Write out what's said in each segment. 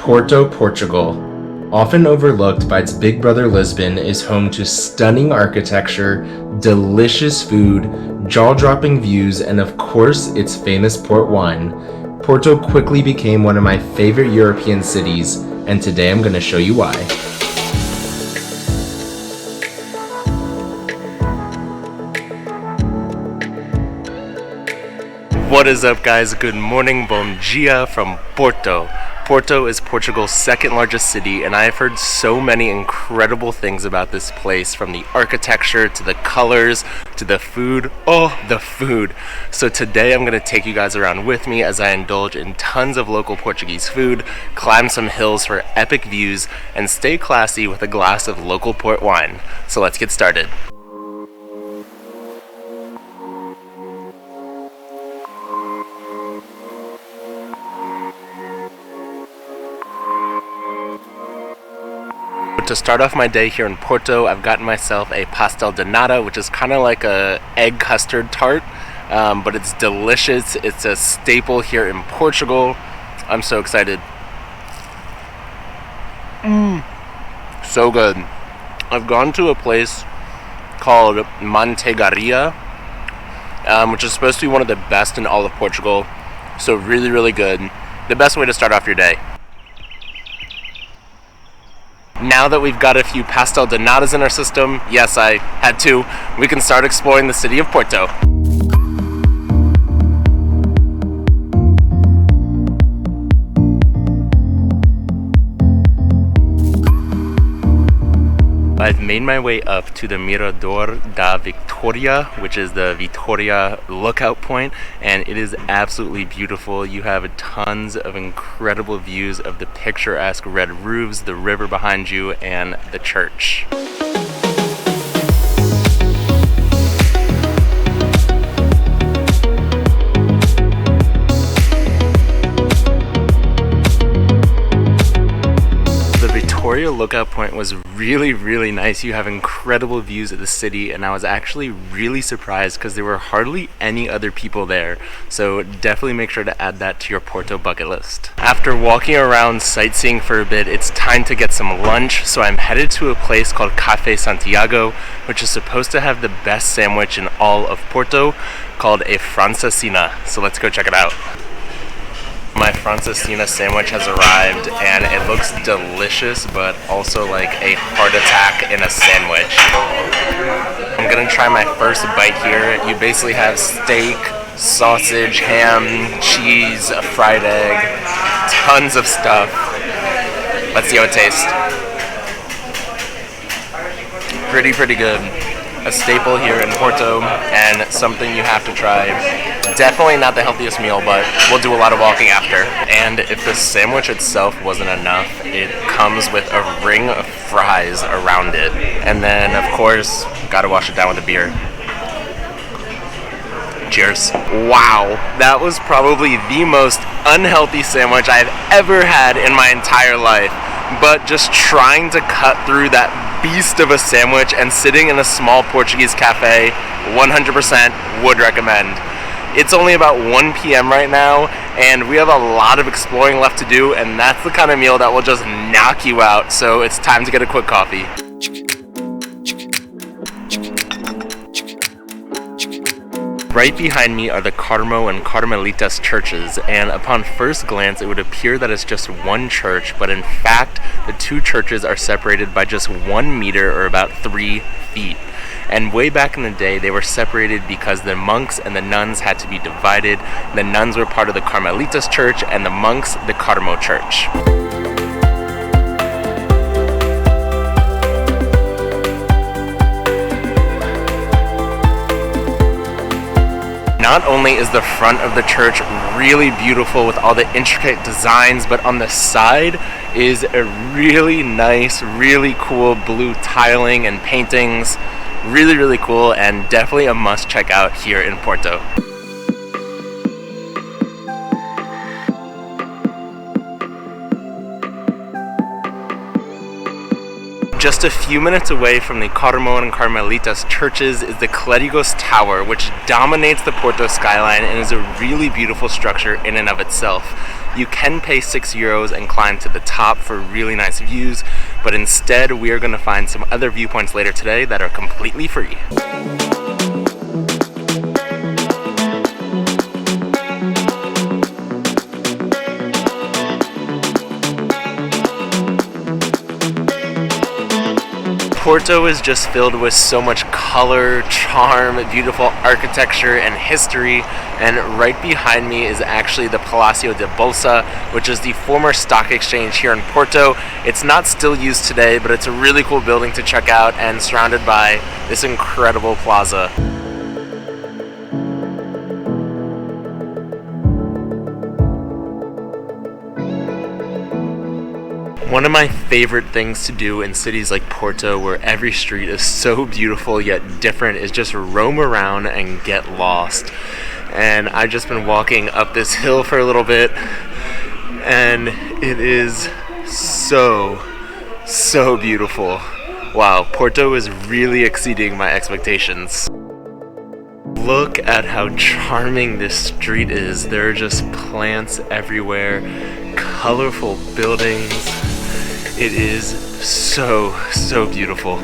Porto, Portugal. Often overlooked by its big brother Lisbon, is home to stunning architecture, delicious food, jaw-dropping views, and of course, its famous port wine. Porto quickly became one of my favorite European cities, and today I'm going to show you why. What is up, guys? Good morning, bom dia from Porto. Porto is Portugal's second largest city, and I have heard so many incredible things about this place, from the architecture to the colors to the food. Oh, the food. So today I'm going to take you guys around with me as I indulge in tons of local Portuguese food, climb some hills for epic views, and stay classy with a glass of local port wine. So let's get started. To start off my day here in Porto, I've gotten myself a Pastel de Nata, which is kind of like a egg custard tart, but it's delicious. It's a staple here in Portugal. I'm so excited. So good. I've gone to a place called Manteigaria, which is supposed to be one of the best in all of Portugal. So really, really good. The best way to start off your day. Now that we've got a few Pastel de Natas in our system, yes, I had two, we can start exploring the city of Porto. I've made my way up to the Miradouro da Vitoria, which is the Vitoria lookout point, and it is absolutely beautiful. You have tons of incredible views of the picturesque red roofs, the river behind you, and the church. The lookout point was really nice. You have incredible views of the city, and I was actually really surprised because there were hardly any other people there, so definitely make sure to add that to your Porto bucket list. After walking around sightseeing for a bit, it's time to get some lunch, so I'm headed to a place called Café Santiago, which is supposed to have the best sandwich in all of Porto, called a francesina. So let's go check it out. My francesina sandwich has arrived, and it looks delicious, but also like a heart attack in a sandwich. I'm gonna try my first bite here. You basically have steak, sausage, ham, cheese, a fried egg, tons of stuff. Let's see how it tastes. Pretty good. A staple here in Porto, and something you have to try. Definitely not the healthiest meal, but we'll do a lot of walking after. And if the sandwich itself wasn't enough, it comes with a ring of fries around it. And then, of course, gotta wash it down with a beer. Cheers. Wow, that was probably the most unhealthy sandwich I've ever had in my entire life. But just trying to cut through that beast of a sandwich and sitting in a small Portuguese cafe, 100% would recommend. It's only about 1 p.m. right now, and we have a lot of exploring left to do, and that's the kind of meal that will just knock you out, so it's time to get a quick coffee. Right behind me are the Carmo and Carmelitas churches, and upon first glance it would appear that it's just one church, but in fact the two churches are separated by just 1 meter, or about 3 feet. And way back in the day they were separated because the monks and the nuns had to be divided. The nuns were part of the Carmelitas church and the monks the Carmo church. Not only is the front of the church really beautiful with all the intricate designs, but on the side is a really nice, really cool blue tiling and paintings. Really cool, and definitely a must check out here in Porto. Just a few minutes away from the Carmo and Carmelitas churches is the Clérigos Tower, which dominates the Porto skyline and is a really beautiful structure in and of itself. You can pay €6 and climb to the top for really nice views, but instead we are going to find some other viewpoints later today that are completely free. Porto is just filled with so much color, charm, beautiful architecture, and history. And right behind me is actually the Palacio de Bolsa, which is the former stock exchange here in Porto. It's not still used today, but it's a really cool building to check out and surrounded by this incredible plaza. One of my favorite things to do in cities like Porto, where every street is so beautiful yet different, is just roam around and get lost. And I've just been walking up this hill for a little bit, and it is so beautiful. Wow, Porto is really exceeding my expectations. Look at how charming this street is. There are just plants everywhere, colorful buildings. It is so beautiful.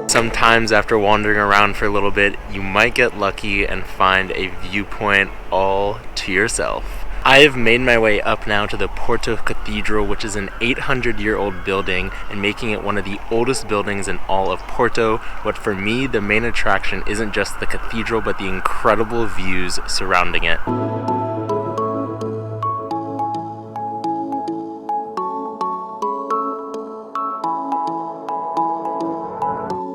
Sometimes after wandering around for a little bit, you might get lucky and find a viewpoint all to yourself. I have made my way up now to the Porto Cathedral, which is an 800-year-old building and making it one of the oldest buildings in all of Porto. But for me, the main attraction isn't just the cathedral, but the incredible views surrounding it.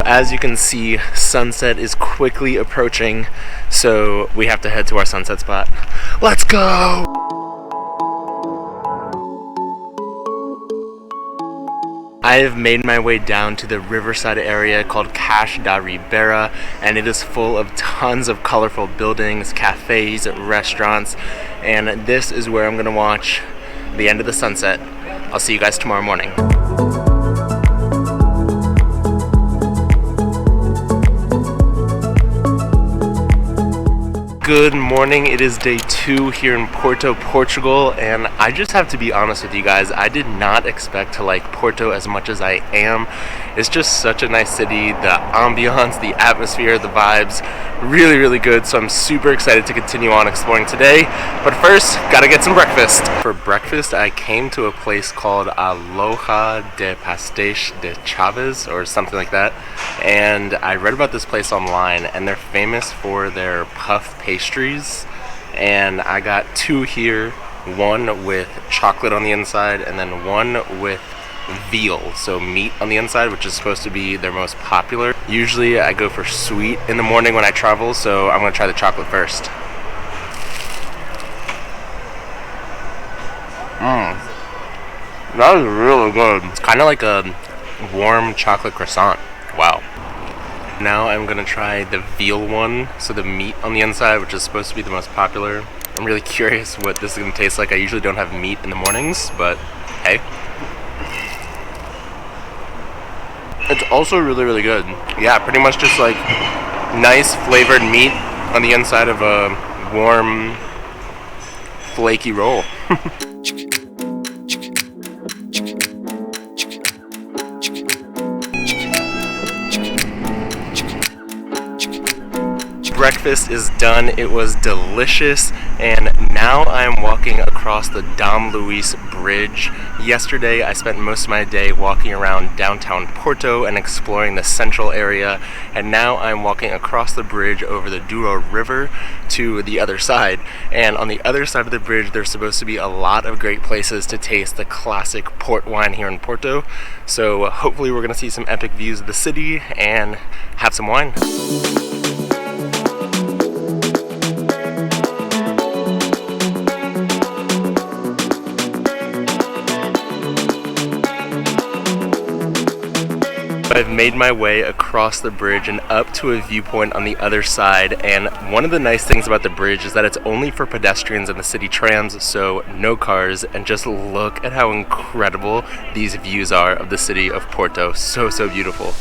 As you can see, sunset is quickly approaching, so we have to head to our sunset spot. Let's go! I have made my way down to the riverside area called Cash da Ribeira, and it is full of tons of colorful buildings, cafes, restaurants, and this is where I'm gonna watch the end of the sunset. I'll see you guys tomorrow morning. Good morning, it is day 2 here in Porto, Portugal, and I just have to be honest with you guys, I did not expect to like Porto as much as I am. It's just such a nice city, the ambiance, the atmosphere, the vibes, really good, so I'm super excited to continue on exploring today. But first, gotta get some breakfast. For breakfast, I came to a place called Aloha de Pastel de Chaves, or something like that, and I read about this place online, and they're famous for their puff pastries, and I got 2 here, one with chocolate on the inside and then one with veal, so meat on the inside, which is supposed to be their most popular. Usually I go for sweet in the morning when I travel, so I'm gonna try the chocolate first. That is really good. It's kind of like a warm chocolate croissant. Wow. Now I'm gonna try the veal one, so the meat on the inside, which is supposed to be the most popular. I'm really curious what this is gonna taste like. I usually don't have meat in the mornings, but hey. It's also really good. Yeah, pretty much just like nice flavored meat on the inside of a warm, flaky roll. Breakfast is done. It was delicious, and now I'm walking across the Dom Luis Bridge. Yesterday I spent most of my day walking around downtown Porto and exploring the central area, and now I'm walking across the bridge over the Douro River to the other side. And on the other side of the bridge there's supposed to be a lot of great places to taste the classic port wine here in Porto, so hopefully we're gonna see some epic views of the city and have some wine. I've made my way across the bridge and up to a viewpoint on the other side, and one of the nice things about the bridge is that it's only for pedestrians and the city trams, so no cars, and just look at how incredible these views are of the city of Porto. So beautiful.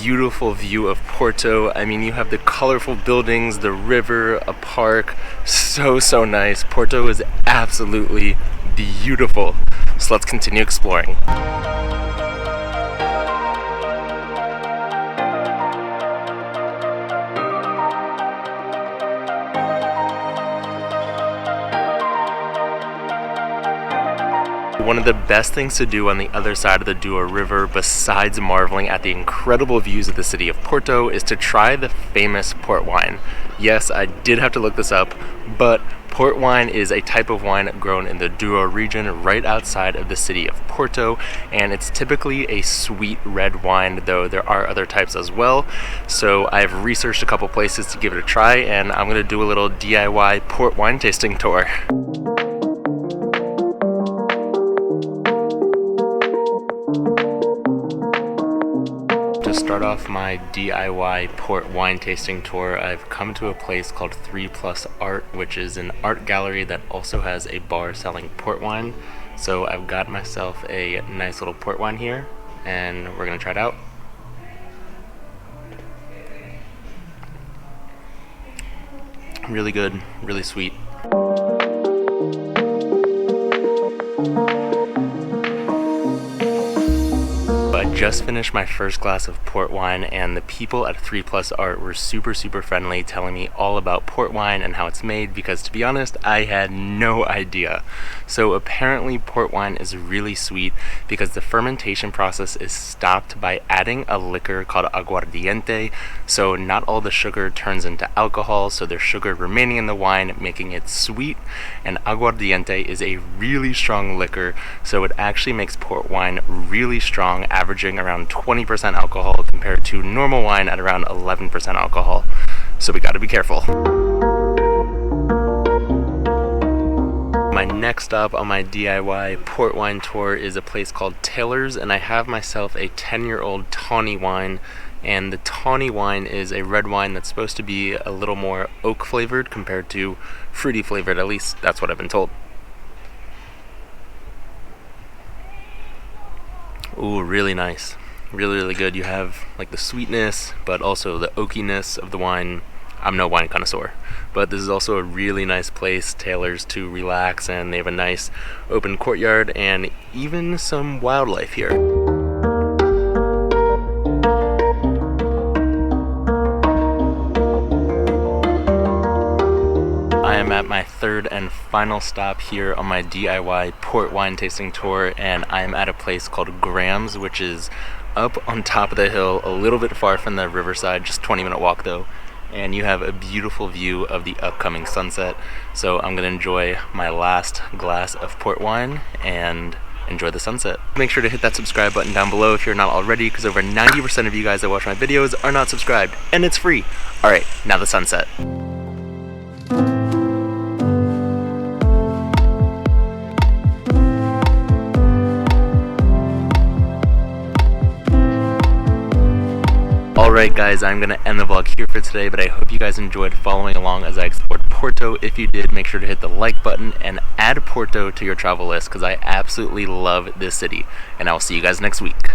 beautiful view of Porto. I mean, you have the colorful buildings, the river, a park. So nice. Porto is absolutely beautiful. So let's continue exploring. One of the best things to do on the other side of the Douro River, besides marveling at the incredible views of the city of Porto, is to try the famous port wine. Yes, I did have to look this up, but port wine is a type of wine grown in the Douro region right outside of the city of Porto, and it's typically a sweet red wine, though there are other types as well. So I've researched a couple places to give it a try, and I'm going to do a little DIY port wine tasting tour. To start off my DIY port wine tasting tour, I've come to a place called 3+ Art, which is an art gallery that also has a bar selling port wine. So I've got myself a nice little port wine here, and we're gonna try it out. Really good, really sweet. I just finished my first glass of port wine, and the people at 3+ Art were super friendly, telling me all about port wine and how it's made, because to be honest, I had no idea. So apparently port wine is really sweet because the fermentation process is stopped by adding a liquor called aguardiente. So not all the sugar turns into alcohol, so there's sugar remaining in the wine, making it sweet. And aguardiente is a really strong liquor, so it actually makes port wine really strong, averaging around 20% alcohol compared to normal wine at around 11% alcohol. So we gotta be careful. My next stop on my DIY port wine tour is a place called Taylor's, and I have myself a 10-year-old tawny wine. And the tawny wine is a red wine that's supposed to be a little more oak flavored compared to fruity flavored, at least that's what I've been told. Ooh, really nice. Really good. You have like the sweetness, but also the oakiness of the wine. I'm no wine connoisseur, but this is also a really nice place, Taylor's, to relax, and they have a nice open courtyard and even some wildlife here. I am at my third and final stop here on my DIY port wine tasting tour, and I am at a place called Graham's, which is up on top of the hill, a little bit far from the riverside, just 20-minute walk though. And you have a beautiful view of the upcoming sunset. So I'm gonna enjoy my last glass of port wine and enjoy the sunset. Make sure to hit that subscribe button down below if you're not already, because over 90% of you guys that watch my videos are not subscribed, and it's free. All right, now the sunset. Alright guys, I'm going to end the vlog here for today, but I hope you guys enjoyed following along as I explored Porto. If you did, make sure to hit the like button and add Porto to your travel list, because I absolutely love this city. And I will see you guys next week.